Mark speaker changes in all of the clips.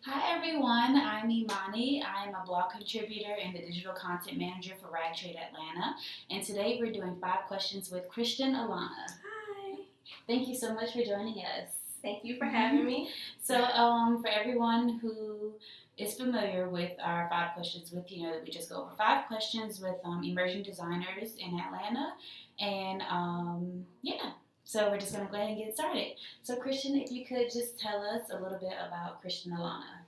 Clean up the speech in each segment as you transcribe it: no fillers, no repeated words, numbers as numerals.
Speaker 1: Hi everyone, I'm Imani. I'm a blog contributor and the digital content manager for Rag Trade Atlanta. And today we're doing 5 questions with Christian Allana.
Speaker 2: Hi.
Speaker 1: Thank you so much for joining us.
Speaker 2: Thank you for having me.
Speaker 1: So, for everyone who is familiar with our 5 questions with, that we just go over 5 questions with emerging designers in Atlanta. And so we're just going to go ahead and get started. So, Christian, if you could just tell us a little bit about Christian Allana.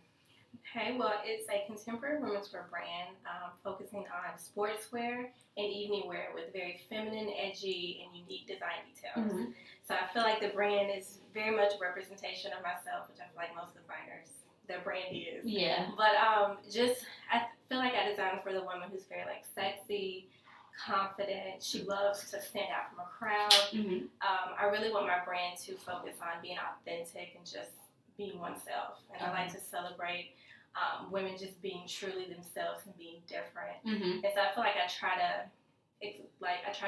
Speaker 2: Okay, well, it's a contemporary women's wear brand focusing on sportswear and evening wear with very feminine, edgy, and unique design details.
Speaker 1: Mm-hmm.
Speaker 2: So I feel like the brand is very much a representation of myself, which I feel like most designers, their brand is.
Speaker 1: Yeah.
Speaker 2: But I feel like I designed for the woman who's very like sexy, confident. She loves to stand out from a crowd.
Speaker 1: Mm-hmm.
Speaker 2: I really want my brand to focus on being authentic and just being oneself. And I like to celebrate women just being truly themselves and being different.
Speaker 1: Mm-hmm.
Speaker 2: And so I feel like I try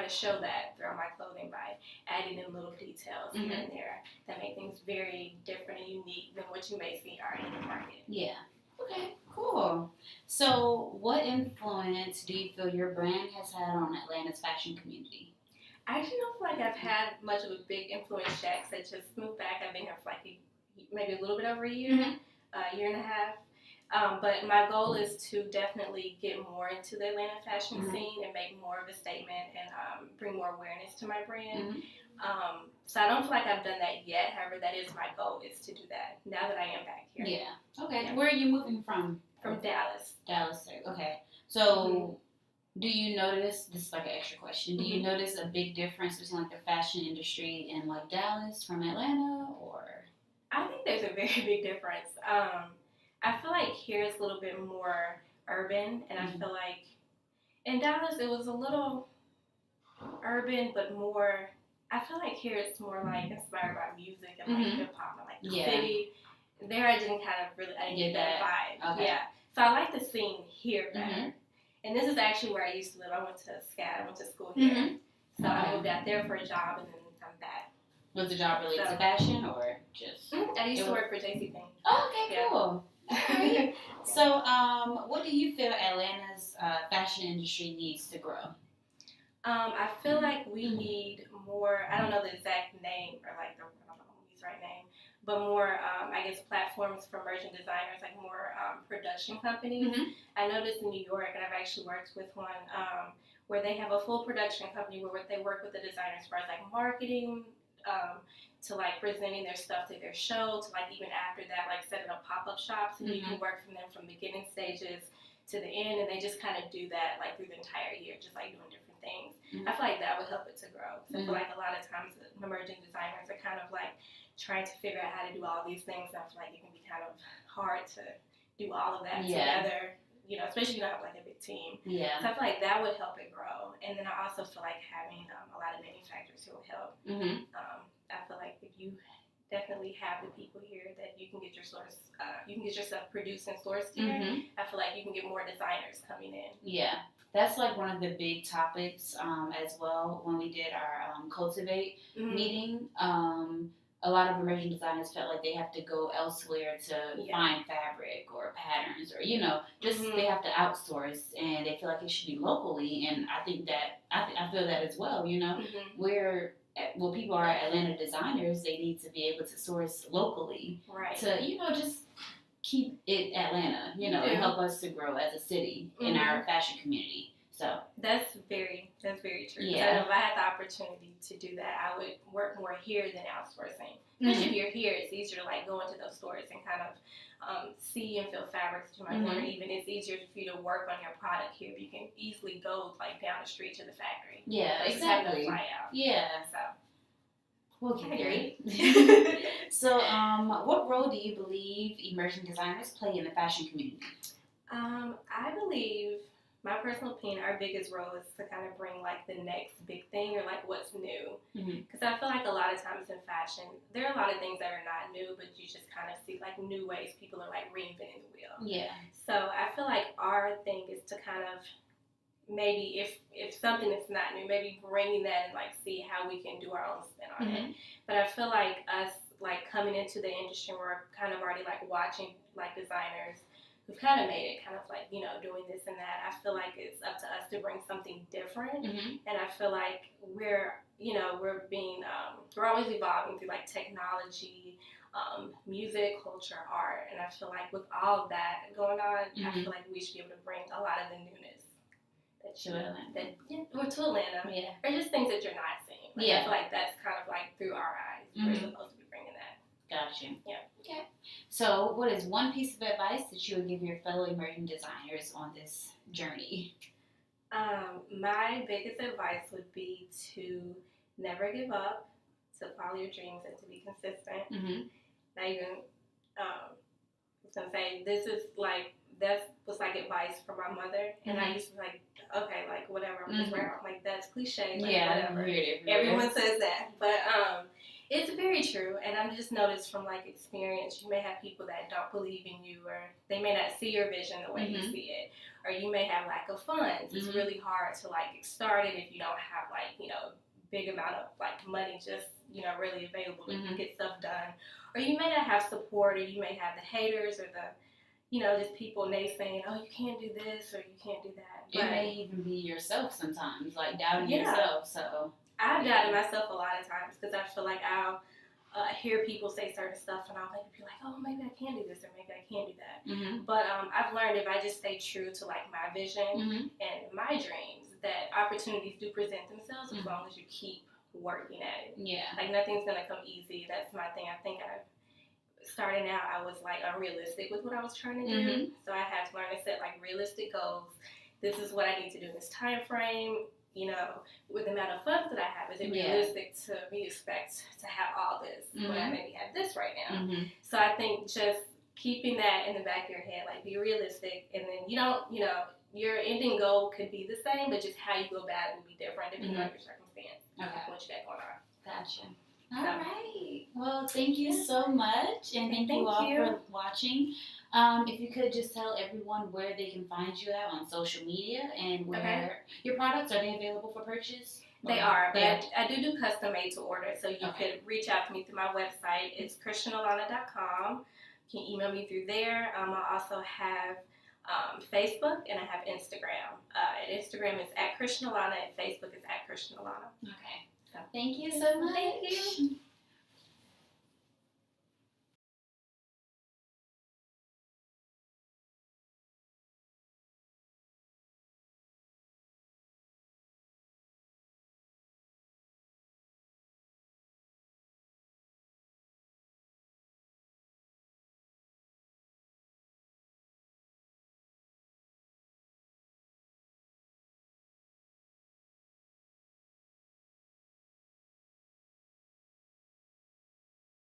Speaker 2: to show that throughout my clothing by adding in little details here and there that make things very different and unique than what you may see already in the market.
Speaker 1: Yeah. Okay, cool. So, what influence do you feel your brand has had on Atlanta's fashion community?
Speaker 2: I actually don't feel like I've had much of a big influence yet, because I just moved back. I've been here for maybe a little bit over a year, year and a half. But my goal is to definitely get more into the Atlanta fashion scene and make more of a statement and bring more awareness to my brand. So I don't feel like I've done that yet. However, that is my goal, is to do that now that I am back here.
Speaker 1: Yeah. Okay. Yeah. Where are you moving from?
Speaker 2: From Dallas.
Speaker 1: Dallas. Okay. So do you notice, this is like an extra question, do you notice a big difference between like the fashion industry in like Dallas from Atlanta, or?
Speaker 2: I think there's a very big difference. I feel like here it's a little bit more urban, and I feel like in Dallas it was a little urban, but more, I feel like here it's more like inspired by music and like hip hop and like the city. There I didn't get that vibe.
Speaker 1: Okay.
Speaker 2: Yeah. So I like the scene here better. And this is actually where I used to live. I went to SCAD. I went to school here. So I moved out there for a job, and then I'm back.
Speaker 1: Was the job related to fashion or just?
Speaker 2: I used to work for JCPenney.
Speaker 1: Oh, okay, cool. Alright. So, what do you feel Atlanta's fashion industry needs to grow?
Speaker 2: I feel like we need more, I don't know the exact name, or like I don't know the right name, but more, I guess, platforms for emerging designers, like more production companies. I noticed in New York, and I've actually worked with one, where they have a full production company where they work with the designers for like marketing, to like presenting their stuff to their show, to like even after that, like setting up pop-up shops, and you can work from them from beginning stages to the end, and they just kind of do that like through the entire year, just like doing different things. I feel like that would help it to grow. So I feel like a lot of times emerging designers are kind of like trying to figure out how to do all these things, and I feel like it can be kind of hard to do all of that together, especially if you don't have like a big team.
Speaker 1: Yeah.
Speaker 2: So I feel like that would help it grow. And then I also feel like having a lot of manufacturers who will help. I feel like if you definitely have the people here that you can get your yourself produced and sourced here, I feel like you can get more designers coming in.
Speaker 1: Yeah. That's like one of the big topics as well when we did our Cultivate meeting. A lot of emerging designers felt like they have to go elsewhere to find fabric or patterns, or just they have to outsource, and they feel like it should be locally. And I think that I feel that as well. People are Atlanta designers, they need to be able to source locally,
Speaker 2: right?
Speaker 1: To just keep it Atlanta, and help us to grow as a city in our fashion community. So
Speaker 2: that's very true.
Speaker 1: Yeah.
Speaker 2: So if I had the opportunity to do that, I would work more here than outsourcing. Especially if you're here, it's easier to like go into those stores and kind of see and feel fabrics that you might want, or even it's easier for you to work on your product here. You can easily go like down the street to the factory.
Speaker 1: Yeah,
Speaker 2: so
Speaker 1: exactly.
Speaker 2: Fly out.
Speaker 1: Yeah.
Speaker 2: So.
Speaker 1: We'll
Speaker 2: I agree.
Speaker 1: So, what role do you believe emerging designers play in the fashion community?
Speaker 2: I believe, my personal opinion, our biggest role is to kind of bring like the next big thing, or like what's new. Because I feel like a lot of times in fashion, there are a lot of things that are not new, but you just kind of see like new ways people are like reinventing the wheel.
Speaker 1: Yeah.
Speaker 2: So I feel like our thing is to kind of maybe if something is not new, maybe bringing that and like see how we can do our own spin on it. But I feel like us, like coming into the industry, we're kind of already like watching like designers who've kind of made it kind of like, doing this and that. I feel like it's up to us to bring something different. And I feel like we're being, we're always evolving through like technology, music, culture, art. And I feel like with all of that going on, I feel like we should be able to bring a lot of the newness
Speaker 1: to Atlanta.
Speaker 2: Or to Atlanta.
Speaker 1: Yeah.
Speaker 2: Or just things that you're not seeing. Like, I feel like that's kind of like through our eyes. We're supposed to be bringing that.
Speaker 1: Gotcha.
Speaker 2: Yeah.
Speaker 1: Okay. So, what is one piece of advice that you would give your fellow emerging designers on this journey?
Speaker 2: My biggest advice would be to never give up, to follow your dreams, and to be consistent. Not even, I was going to say, that was like advice from my mother. And I used to like, okay, like whatever, I'm just wearing. I'm like, that's cliche. Like, whatever. Everyone says that. But it's very true. And I've just noticed from like experience, you may have people that don't believe in you, or they may not see your vision the way you see it. Or you may have lack of funds. It's really hard to like get started if you don't have like, big amount of like money just, really available to get stuff done. Or you may not have support, or you may have the haters or the, just people naysaying, oh, you can't do this or you can't do that.
Speaker 1: But it may even be yourself sometimes, like doubting yourself. So
Speaker 2: I've doubted myself a lot of times because I feel like I'll hear people say certain stuff and I'll be like, oh, maybe I can do this or maybe I can't do that. But I've learned if I just stay true to like my vision and my dreams, that opportunities do present themselves as long as you keep working at it.
Speaker 1: Yeah.
Speaker 2: Like nothing's gonna come easy. That's my thing. I think starting out, I was like unrealistic with what I was trying to do. So I had to learn to set like realistic goals. This is what I need to do in this time frame. With the amount of funds that I have, is it realistic to me expect to have all this when I maybe have this right now? So I think just keeping that in the back of your head, like be realistic, and then your ending goal could be the same, but just how you go about it will be different depending on your circumstance.
Speaker 1: Okay.
Speaker 2: What you got going on.
Speaker 1: Gotcha. All right. Well, thank you so much, and thank you all for watching. If you could just tell everyone where they can find you at on social media and where your products, are they available for purchase?
Speaker 2: They are, but I do custom made to order, so you could reach out to me through my website. It's christianallana.com. You can email me through there. I also have Facebook, and I have Instagram. Instagram is @Christian Allana, and Facebook is @Christian Allana.
Speaker 1: Okay. So thank you so much.
Speaker 2: Thank you.